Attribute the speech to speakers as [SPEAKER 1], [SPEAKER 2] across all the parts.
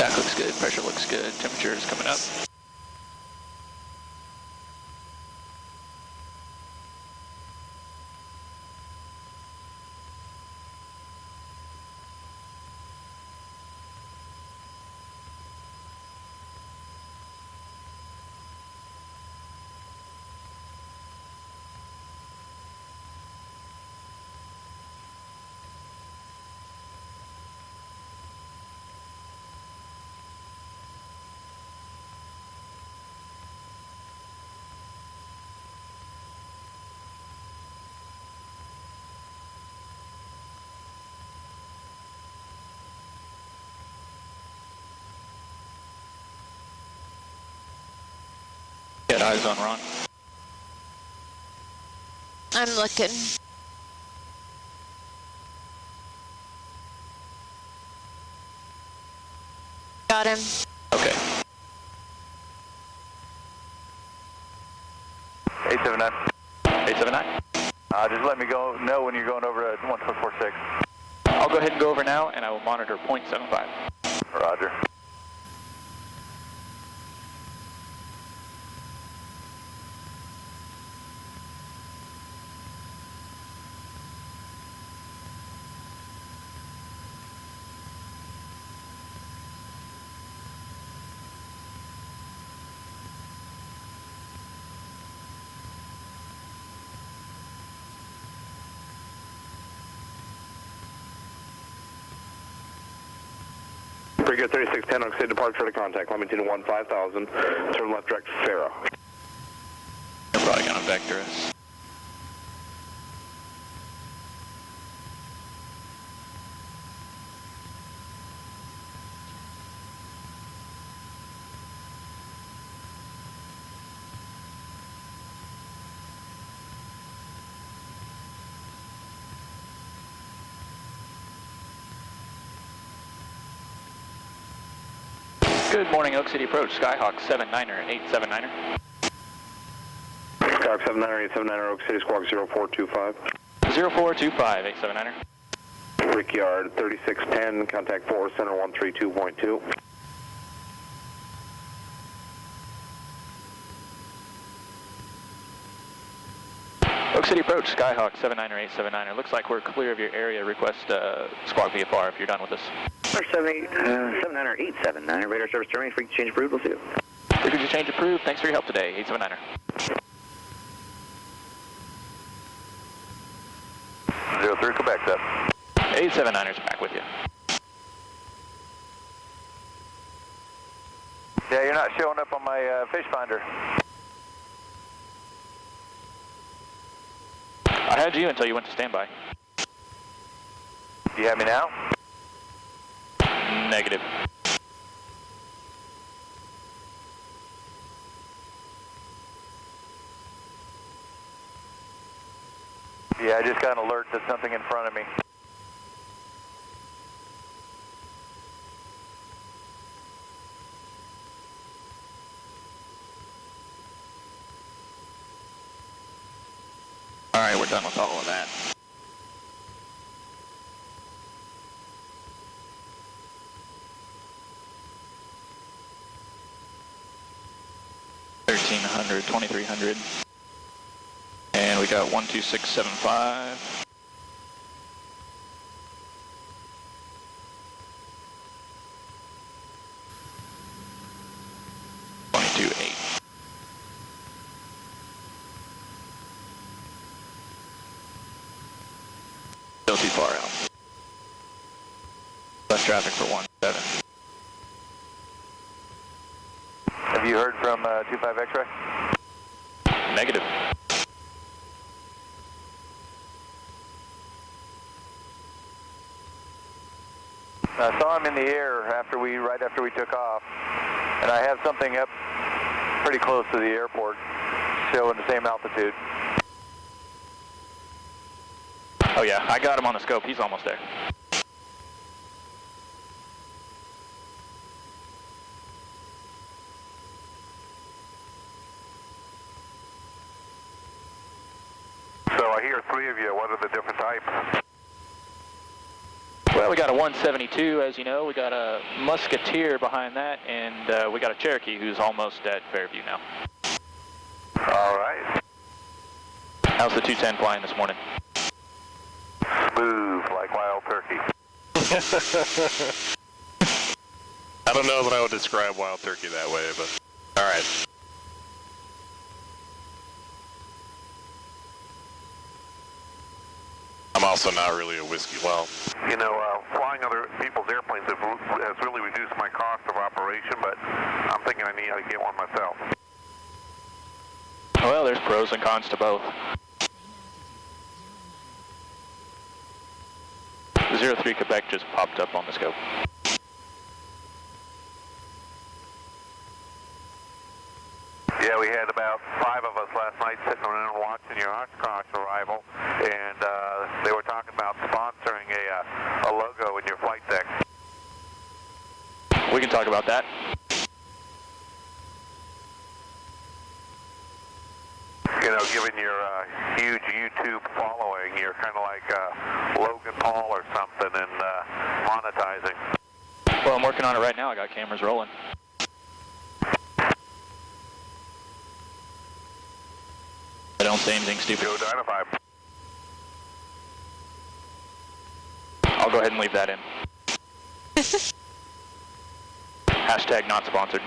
[SPEAKER 1] Back looks good, pressure looks good, temperature is coming up. Got eyes on Ron.
[SPEAKER 2] I'm looking. Got him.
[SPEAKER 1] Okay.
[SPEAKER 3] 879.
[SPEAKER 1] 879.
[SPEAKER 3] Just let me know when you're going over 1446.
[SPEAKER 1] I'll go ahead and go over now, and I will monitor 0.75.
[SPEAKER 3] Roger.
[SPEAKER 4] Pretty good, 3610, Oak City departure to contact, Limited 15000, turn left direct to Faro.
[SPEAKER 1] They're probably going to vector us. Good morning, Oak City approach, Skyhawk 79er, 879er.
[SPEAKER 4] Skyhawk 79er, 879er, Oak City Squawk 0425.
[SPEAKER 1] 0425, 879er.
[SPEAKER 4] Brickyard 3610, contact Forward Center 132.2.
[SPEAKER 1] Oak City approach, Skyhawk 79er, 879er. Looks like we're clear of your area. Request squawk VFR if you're done with us.
[SPEAKER 5] 79er, 879er, radar service terminated, frequency change approved, we'll see you.
[SPEAKER 1] Frequency change approved, thanks for your help today, 879er.
[SPEAKER 3] 03, Quebec's up.
[SPEAKER 1] 879er's back with you.
[SPEAKER 3] Yeah, you're not showing up on my fish finder.
[SPEAKER 1] I had you until you went to standby.
[SPEAKER 3] Do you have me now?
[SPEAKER 1] Negative.
[SPEAKER 3] Yeah, I just got an alert that something in front of me.
[SPEAKER 1] All right, we're done with all of that. $1,300, $2,300, and we got 12675. Still too far out. Less traffic for 17.
[SPEAKER 3] Have you heard from 25 X-ray?
[SPEAKER 1] Negative.
[SPEAKER 3] I saw him in the air right after we took off, and I have something up pretty close to the airport showing the same altitude.
[SPEAKER 1] Oh yeah, I got him on the scope. He's almost there.
[SPEAKER 3] So I hear three of you. What are the different types?
[SPEAKER 1] Well, we got a 172, as you know. We got a Musketeer behind that, and we got a Cherokee who's almost at Fairview now.
[SPEAKER 3] All right.
[SPEAKER 1] How's the 210 flying this morning?
[SPEAKER 3] Smooth like wild turkey.
[SPEAKER 6] I don't know that I would describe wild turkey that way, but all right. I'm also not really a whiskey. Well,
[SPEAKER 4] You know, flying other people's airplanes has really reduced my cost of operation, but I'm thinking I need to get one myself.
[SPEAKER 1] Well, there's pros and cons to both. 03 Quebec just popped up on the scope.
[SPEAKER 3] Yeah, we had about 5 of us last night sitting around watching your Oshkosh arrival, and they were talking about sponsoring a logo in your flight deck.
[SPEAKER 1] We can talk about that.
[SPEAKER 3] You know, given your huge YouTube following, you're kind of like Logan Paul or something, and monetizing.
[SPEAKER 1] Well, I'm working on it right now. I got cameras rolling. I don't say anything stupid.
[SPEAKER 3] Go Dynafy.
[SPEAKER 1] I'll go ahead and leave that in. Hashtag not sponsored.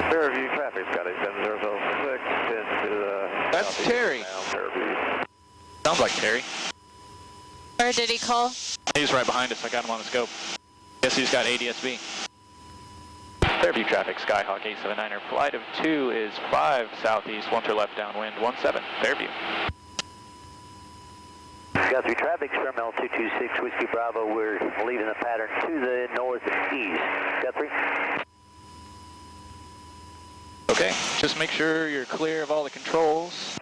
[SPEAKER 3] Fairview traffic, got a 7006 into
[SPEAKER 1] That's Terry.
[SPEAKER 3] Fairview.
[SPEAKER 1] Sounds like Terry.
[SPEAKER 2] Where did he call?
[SPEAKER 1] He's right behind us. I got him on the scope. Guess he's got ADSB. Fairview traffic, Skyhawk 879er. Flight of 2 is 5 southeast, 1 to left downwind, 17, Fairview.
[SPEAKER 5] Guthrie traffic, terminal 226 Whiskey Bravo. We're leaving the pattern to the northeast. Guthrie.
[SPEAKER 1] Okay, just make sure you're clear of all the controls.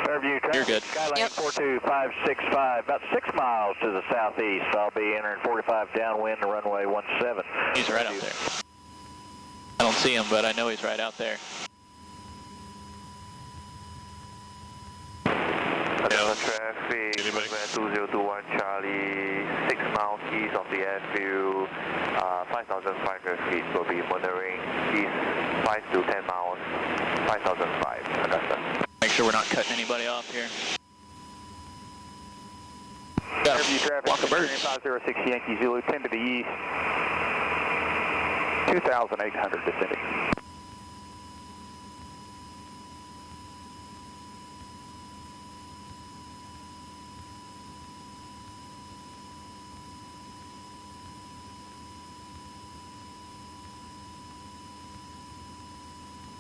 [SPEAKER 3] Fairview traffic.
[SPEAKER 1] You're good.
[SPEAKER 3] Skylane
[SPEAKER 2] Yep.
[SPEAKER 3] 42565, about 6 miles to the southeast. I'll be entering 45 downwind to runway 17.
[SPEAKER 1] He's right out there. I don't see him, but I know he's right out there.
[SPEAKER 3] Traffic,
[SPEAKER 6] Anybody?
[SPEAKER 3] 2021 Charlie, 6 miles east of the airfield, 5,500 feet. Will be monitoring east 5 to 10 miles, 5,005, Augusta.
[SPEAKER 1] Make sure we're not cutting anybody off here. Got a flock of birds.
[SPEAKER 3] 506 Yankee Zulu, 10 to the east, 2,800 descending.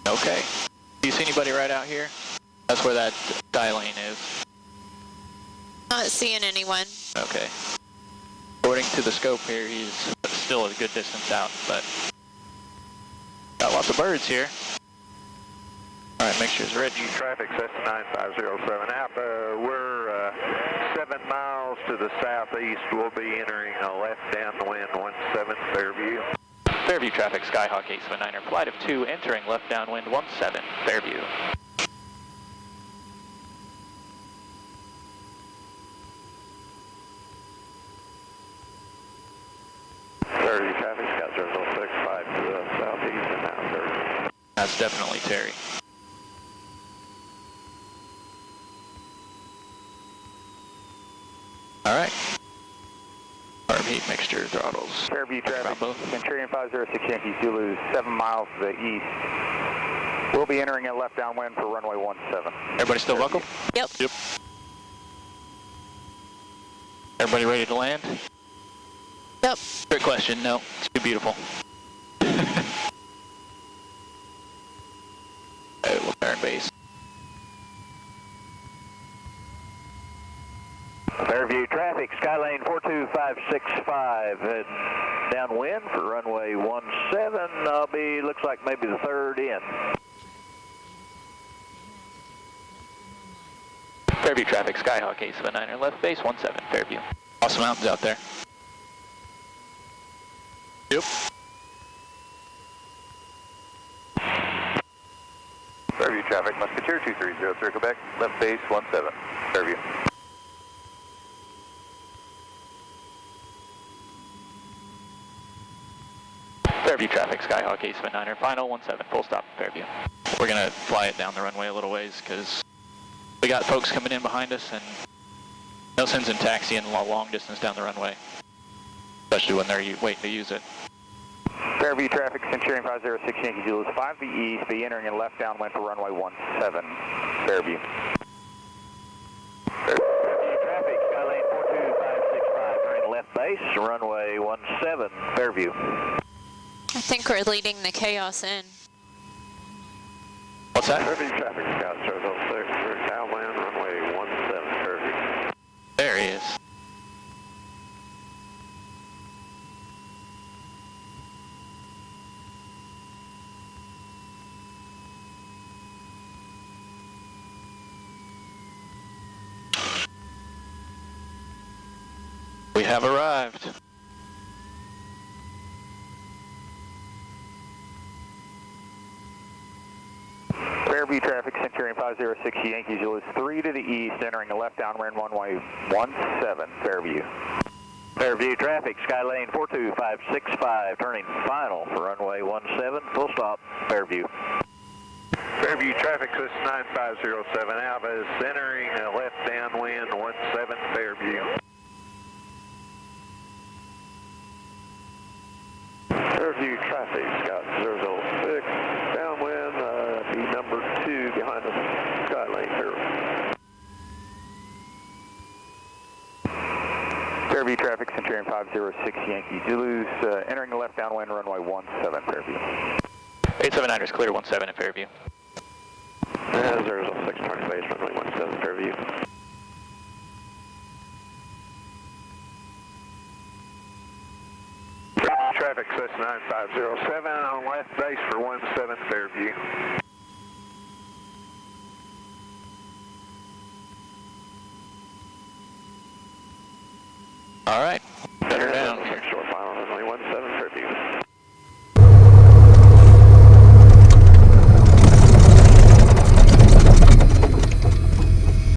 [SPEAKER 1] Okay. Do you see anybody right out here? That's where that Skylane is.
[SPEAKER 2] Not seeing anyone.
[SPEAKER 1] Okay. According to the scope here, he's still a good distance out, but got lots of birds here. All right, make sure it's ready.
[SPEAKER 3] Traffic, Cessna 9507 Alpha. We're 7 miles to the southeast. We'll be entering a left downwind 17 Fairview.
[SPEAKER 1] Fairview traffic, Skyhawk 879er. Flight of 2 entering left downwind 17, Fairview.
[SPEAKER 3] Fairview traffic, got 065 to the southeast and now Fairview.
[SPEAKER 1] That's definitely Terry. All right. Arm heat mixture throttles.
[SPEAKER 3] Fairview traffic,
[SPEAKER 1] Bravo.
[SPEAKER 3] Centurion 506 Yankee Zulu, 7 miles to the east. We'll be entering a left downwind for runway 17.
[SPEAKER 1] Everybody still buckled?
[SPEAKER 2] Yep.
[SPEAKER 6] yep.
[SPEAKER 1] Everybody ready to land?
[SPEAKER 2] Yep.
[SPEAKER 1] Great question. No, it's too beautiful. Okay, we'll turn base.
[SPEAKER 3] Fairview traffic, Skylane 42565, heading downwind for runway 17. I'll be, looks like maybe the third in.
[SPEAKER 1] Fairview traffic, Skyhawk 879er, left base 17, Fairview. Awesome mountains out there.
[SPEAKER 6] Yep.
[SPEAKER 3] Fairview Fairview traffic, Musketeer 2303 Quebec, left base 17, Fairview.
[SPEAKER 1] Fairview traffic, Skyhawk A79er, final 17, full stop, Fairview. We're gonna fly it down the runway a little ways because we got folks coming in behind us and no sense in taxiing long distance down the runway, especially when they're waiting to use it.
[SPEAKER 5] Fairview traffic, Centurion 506 Yankee Zulu 5 to east, be entering in left downwind for runway 17, Fairview. Fairview traffic, Skylane 42565, turning left base, runway 17, Fairview.
[SPEAKER 2] I think we're leading the chaos in.
[SPEAKER 1] What's that?
[SPEAKER 3] Fairview traffic, Scout 006, we're downwind, runway 17, Fairview.
[SPEAKER 1] There he is. We have arrived.
[SPEAKER 5] Fairview traffic, Centurion 506 Yankee Zulu 3 to the east, entering the left downwind runway 17, Fairview. Fairview traffic, Skylane 42565, turning final for runway 17, full stop, Fairview.
[SPEAKER 3] Fairview traffic, Swiss 9507 Alpha is entering left downwind 17, Fairview. Fairview traffic, Scott 006, downwind, be number 2 behind the Skylane here.
[SPEAKER 5] Fairview traffic, Centurion 506 Yankee Zulus, entering the left downwind runway 17, Fairview.
[SPEAKER 1] 879ers clear 17 at Fairview.
[SPEAKER 3] 006 turning base runway 17, Fairview. Traffic Swiss 9507 on left base for 17 Fairview.
[SPEAKER 1] All right, better down.